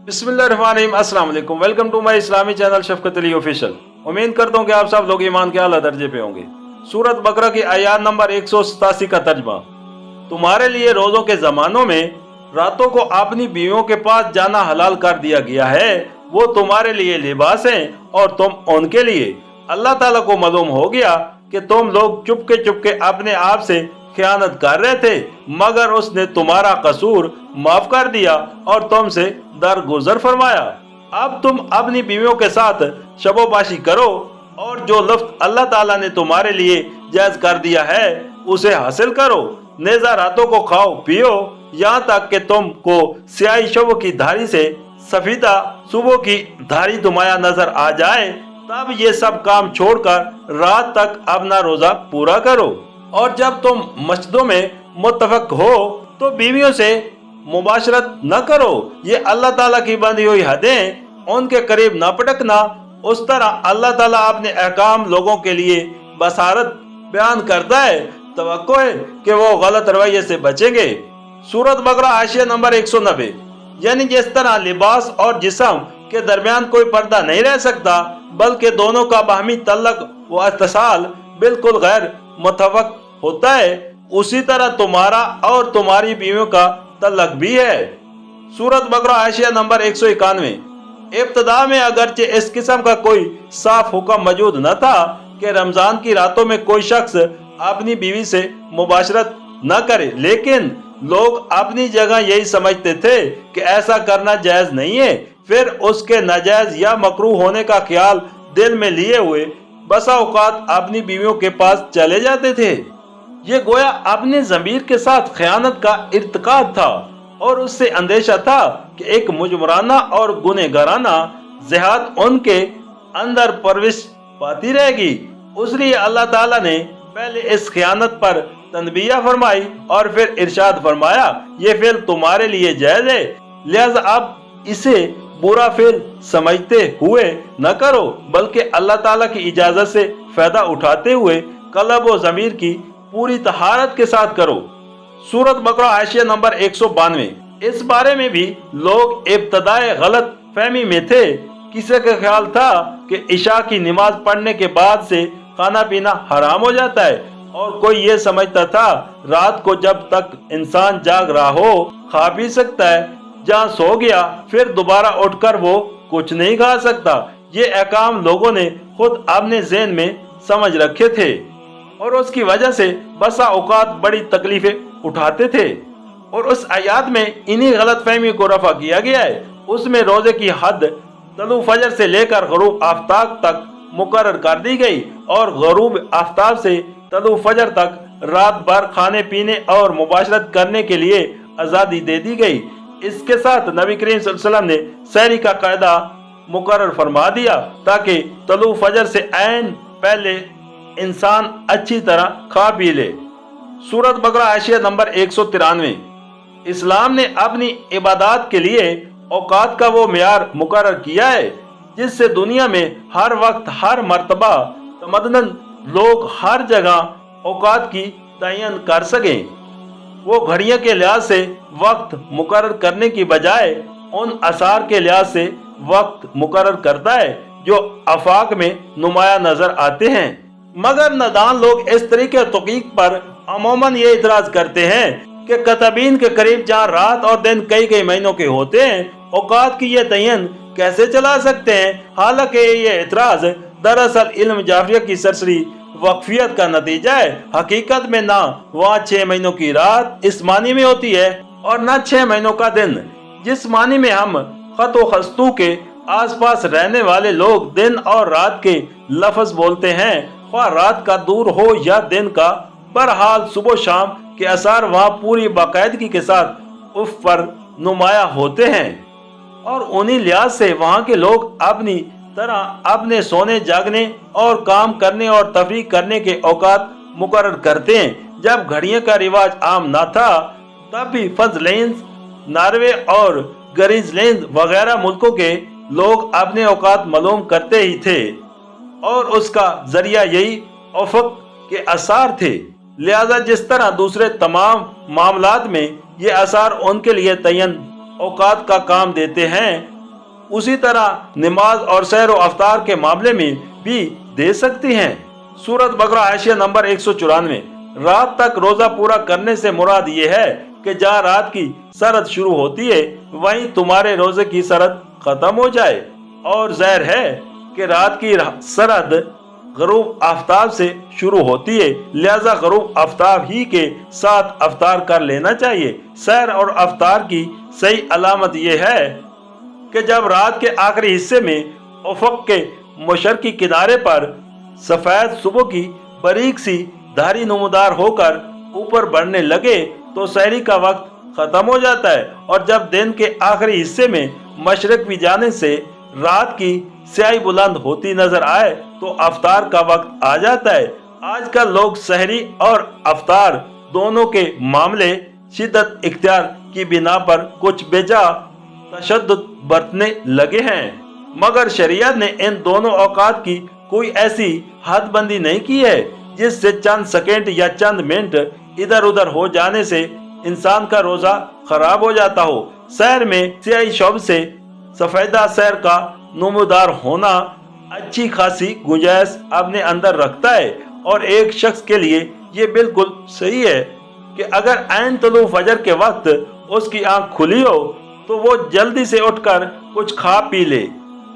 बिस्मिल्लाहिर्रहमानिर्रहीम। अस्सलाम वालेकुम। वेलकम टू माय इस्लामी चैनल शफकत अली ऑफिशियल। उम्मीद करता हूँ कि आप सब लोग ईमान के आला दर्जे पे होंगे। सूरत बकरा की आयत नंबर 187 का तर्जमा। तुम्हारे लिए रोजों के जमानों में रातों को अपनी बीवियों के पास जाना हलाल कर दिया गया है। वो तुम्हारे लिए लिबास हैं और तुम उनके लिए। अल्लाह ताला को मालूम हो गया कि तुम लोग चुपके चुपके अपने आप से खयानत कर रहे थे, मगर उसने तुम्हारा कसूर माफ कर दिया और तुमसे दरगुजर फरमाया। अब तुम अपनी बीवियों के साथ शबोबाशी करो और जो लफ्ज अल्लाह ताला ने तुम्हारे लिए जायज कर दिया है उसे हासिल करो। नेज़ा रातों को खाओ पियो यहाँ तक कि तुमको स्याही शब की धारी से सफीदा सुबह की धारी नुमाया नजर आ जाए। तब ये सब काम छोड़कर रात तक अपना रोजा पूरा करो। और जब तुम मस्जिदों में मुत्तफक हो तो बीवियों से मुबाशरत न करो। ये अल्लाह ताला की बंधी हुई हदें, उनके करीब न पटकना। उस तरह अल्लाह ताला अपने अहकाम लोगों के लिए बसारत बयान करता है। तवक्को है कि वो गलत रवैये से बचेंगे। सूरत बकरा आशिया नंबर 190। यानी जिस तरह लिबास और जिस्म के दरमियान कोई पर्दा नहीं रह सकता, बल्कि दोनों का बाहमी तल्लक व इत्तिसाल बिल्कुल गैर मुतवक्क होता है, उसी तरह तुम्हारा और तुम्हारी बीवियों का तल्लक भी है। सूरत बकरा आशिया नंबर 191। इब्तदा में अगरचे इस किस्म का कोई साफ हुक्म मौजूद न था कि रमजान की रातों में कोई शख्स अपनी बीवी से मुबाशरत न करे, लेकिन लोग अपनी जगह यही समझते थे कि ऐसा करना जायज नहीं है। फिर उसके नाजायज या मकरूह होने का ख्याल दिल में लिए हुए बसा औकात अपनी बीवियों के पास चले जाते थे। ये गोया अपने ज़मीर के साथ खयानत का इर्तिकाब था और उससे अंदेशा था कि एक मुजरमाना और गुनहगाराना ज़िहाद उनके अंदर परविश पाती रहेगी। इसलिए अल्लाह ताला ने पहले इस खयानत पर तनबीह फरमाई और फिर इरशाद फरमाया, ये फेल तुम्हारे लिए जायज है, लिहाजा अब इसे बुरा फेल समझते हुए न करो, बल्कि अल्लाह ताला की इजाजत से फायदा उठाते हुए कल्ब व ज़मीर की पूरी तहारत के साथ करो। सूरत बकरा आशिया नंबर 192। इस बारे में भी लोग इब्तदाए गलत फहमी में थे। किसी का ख्याल था कि इशा की नमाज पढ़ने के बाद से खाना पीना हराम हो जाता है, और कोई ये समझता था रात को जब तक इंसान जाग रहा हो खा पी सकता है, जहाँ सो गया फिर दोबारा उठकर वो कुछ नहीं खा सकता। ये अहकाम लोगों ने खुद अपने ज़हन में समझ रखे थे और उसकी वजह से बसा औकात बड़ी तकलीफें उठाते थे। और उस आयत में इन्हीं गलत फहमी को रफा किया गया है। उसमें रोजे की हद तलू फजर से लेकर गरूब आफ्ताब तक मुकर्रर कर दी गई और गरूब आफ्ताब से तलू फजर तक रात भर खाने पीने और मुबाशरत करने के लिए आज़ादी दे दी गई। इसके साथ नबी करीम सल्लल्लाहु अलैहि वसल्लम ने सहरी का कायदा मुकर्रर फरमा दिया ताकि तलू फजर से ऐन पहले इंसान अच्छी तरह खा पी ले। सूरत बकरा आशिया नंबर 193। इस्लाम ने अपनी इबादत के लिए औकात का वो मियार मुकर्रर किया है जिससे दुनिया में हर वक्त हर मर्तबा तमदन लोग हर जगह औकात की तयन कर सकें। वो घड़ियों के लिहाज से वक्त मुकर्रर करने की बजाय उन असार के लिहाज से वक्त मुकर्रर करता है जो आफाक में नुमाया नजर आते हैं। मगर नादान लोग इस तरीके तौकीक पर अमूमन ये इतराज करते हैं कि कताबीन के करीब जहाँ रात और दिन कई कई महीनों के होते हैं, औकात की ये तयन कैसे चला सकते हैं। हालांकि ये इतराज दरअसल इल्म जाफिया की सरसरी वक्फियत का नतीजा है। हकीकत में ना वहाँ 6 महीनों की रात इस मानी में होती है और न 6 महीनों का दिन जिस मानी में हम खतो खस्तू के आसपास रहने वाले लोग दिन और रात के लफ्ज बोलते हैं, ख्वाह रात का दूर हो या दिन का। बहरहाल सुबह शाम के असर वहाँ पूरी बाकायदगी के साथ उफ पर नुमाया होते हैं और उन्हीं लिहाज से वहाँ के लोग अपनी तरह अपने सोने जागने और काम करने और तफरीह करने के औकात मुकर्रर करते हैं। जब घड़ियों का रिवाज आम ना था तब भी फजलैंड, नॉर्वे और ग्रीनलैंड वगैरह मुल्कों के लोग अपने औकात मालूम करते ही थे और उसका जरिया यही उफक के आसार थे। लिहाजा जिस तरह दूसरे तमाम मामलात में ये आसार उनके लिए तयन औकात का काम देते हैं, उसी तरह नमाज और सैर व अफ्तार के मामले में भी दे सकती हैं। सूरत बकरा हाशिया नंबर 194। रात तक रोजा पूरा करने से मुराद ये है कि जहाँ रात की सरहद शुरू होती है वहीं तुम्हारे रोजे की सरहद खत्म हो जाए, और ज़ाहिर है कि रात की सरहद गरूब आफ्ताब से शुरू होती है, लिहाजा गरूब आफ्ताब ही के साथ अफ्तार कर लेना चाहिए। सैर और अफ्तार की सही अलामत यह है कि जब रात के आखिरी हिस्से में उफक के मशरकी किनारे पर सफेद सुबह की बारीक सी धारी नमूदार होकर ऊपर बढ़ने लगे तो सहरी का वक्त खत्म हो जाता है, और जब दिन के आखिरी हिस्से में मशरक की जाने से रात की स्याही बुलंद होती नजर आए तो अफ्तार का वक्त आ जाता है। आजकल लोग सहरी और अफ्तार दोनों के मामले शिद्दत इख्तियार की बिना पर कुछ बेजा तशद्दुद बरतने लगे हैं, मगर शरीयत ने इन दोनों औकात की कोई ऐसी हदबंदी नहीं की है जिससे चंद सेकंड या चंद मिनट इधर उधर हो जाने से इंसान का रोजा खराब हो जाता हो। सैर में स्याही शब से सफेदा सैर का नमूदार होना अच्छी खासी गुंजाइश अपने अंदर रखता है, और एक शख्स के लिए ये बिल्कुल सही है कि अगर ऐन तुलू फजर के वक्त उसकी आंख खुली हो तो वो जल्दी से उठकर कुछ खा पी ले।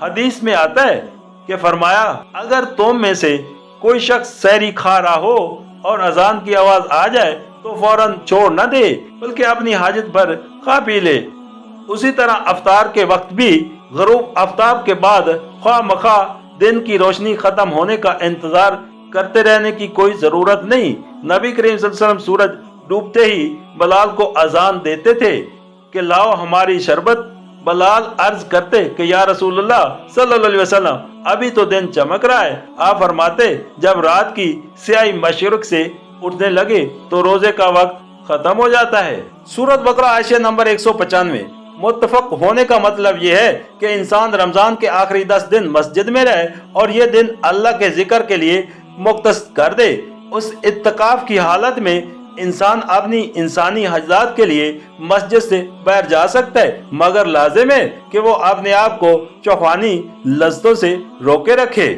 हदीस में आता है कि फरमाया, अगर तुम में से कोई शख्स सहरी खा रहा हो और अजान की आवाज आ जाए तो फौरन छोड़ न दे बल्कि अपनी हाजत पर खा पी ले। उसी तरह अफ्तार के वक्त भी गरूब आफ्ताब के बाद ख्वाह मखा दिन की रोशनी खत्म होने का इंतजार करते रहने की कोई जरूरत नहीं। नबी करीम सल्लल्लाहु अलैहि वसल्लम सूरज डूबते ही बलाल को अजान देते थे कि लाओ हमारी शरबत। बलाल अर्ज करते कि या रसूलुल्लाह सल्लल्लाहु अलैहि वसल्लम अभी तो दिन चमक रहा है। आप फरमाते जब रात की स्याही मशरिक से उठने लगे तो रोजे का वक्त खत्म हो जाता है। सूरत बकरा आयशा नंबर 195। मुत्तफक होने का मतलब यह है कि इंसान रमजान के आखिरी 10 दिन मस्जिद में रहे और ये दिन अल्लाह के जिक्र के लिए मुख्तस कर दे। उस इत्तिकाफ की हालत में इंसान अपनी इंसानी हजरात के लिए मस्जिद से बाहर जा सकता है, मगर लाजिम है कि वो अपने आप को चौखानी लज्जतों से रोके रखे।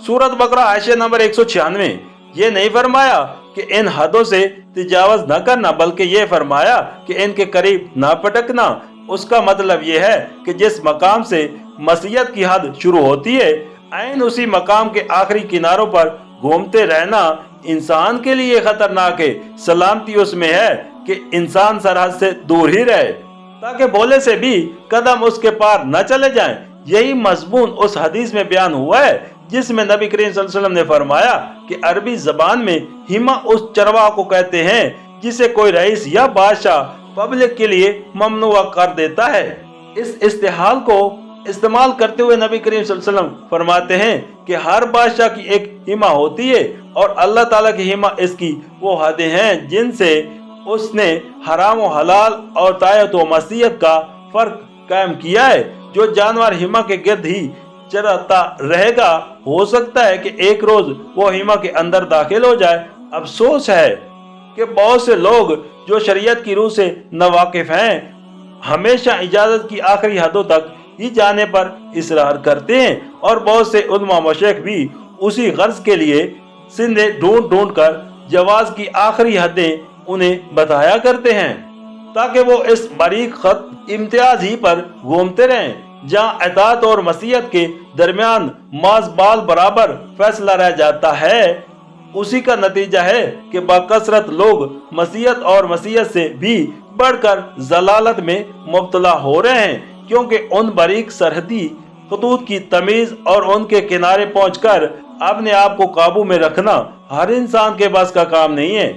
सूरत बकरा आयशा नंबर 196। ये नहीं फरमाया कि इन हदों से तजावज न करना, बल्कि ये फरमाया कि इनके करीब न पटकना। उसका मतलब ये है कि जिस मकाम से मसीयत की हद शुरू होती है ऐन उसी मकाम के आखिरी किनारों पर घूमते रहना इंसान के लिए खतरनाक है। सलामती उसमें है कि इंसान सरहद से दूर ही रहे ताकि बोले से भी कदम उसके पार न चले जाएं। यही मजमून उस हदीस में बयान हुआ है जिसमें नबी करीम सल्लल्लाहु अलैहि वसल्लम ने फरमाया कि अरबी जबान में हिमा उस चरवाह को कहते हैं जिसे कोई रईस या बादशाह पब्लिक के लिए ममनुआ कर देता है। इस इस्तेहाल को इस्तेमाल करते हुए नबी करीम सल्लल्लाहु अलैहि वसल्लम फरमाते हैं कि हर बादशाह की एक हिमा होती है और अल्लाह ताला की हिमा इसकी वो हदें हैं जिनसे उसने हराम व हलाल और तायत व मसीयत का फर्क कायम किया है। जो जानवर हिमा के गिर्द ही चरता रहेगा हो सकता है कि एक रोज वो हिमा के अंदर दाखिल हो जाए। अफसोस है कि बहुत से लोग जो शरीयत की रूह से नावाकिफ हैं हमेशा इजाजत की आखिरी हदों तक ही जाने पर इसरार करते हैं, और बहुत से उलमा मशैख भी उसी गर्ज के लिए सिंधे ढूंढ ढूंढ कर जवाज की आखिरी हदें उन्हें बताया करते हैं ताकि वो इस बारीक खत इम्तियाज ही पर घूमते रहें जहाँ इताअत और मसीयत के दरमियान माज बाल बराबर फैसला रह जाता है। उसी का नतीजा है कि बाकसरत लोग मसीयत और मसीयत से भी बढ़कर जलालत में मुब्तला हो रहे हैं, क्योंकि उन बारीक सरहदी खतूत की तमीज और उनके किनारे पहुंचकर अपने आप को काबू में रखना हर इंसान के बस का काम नहीं है।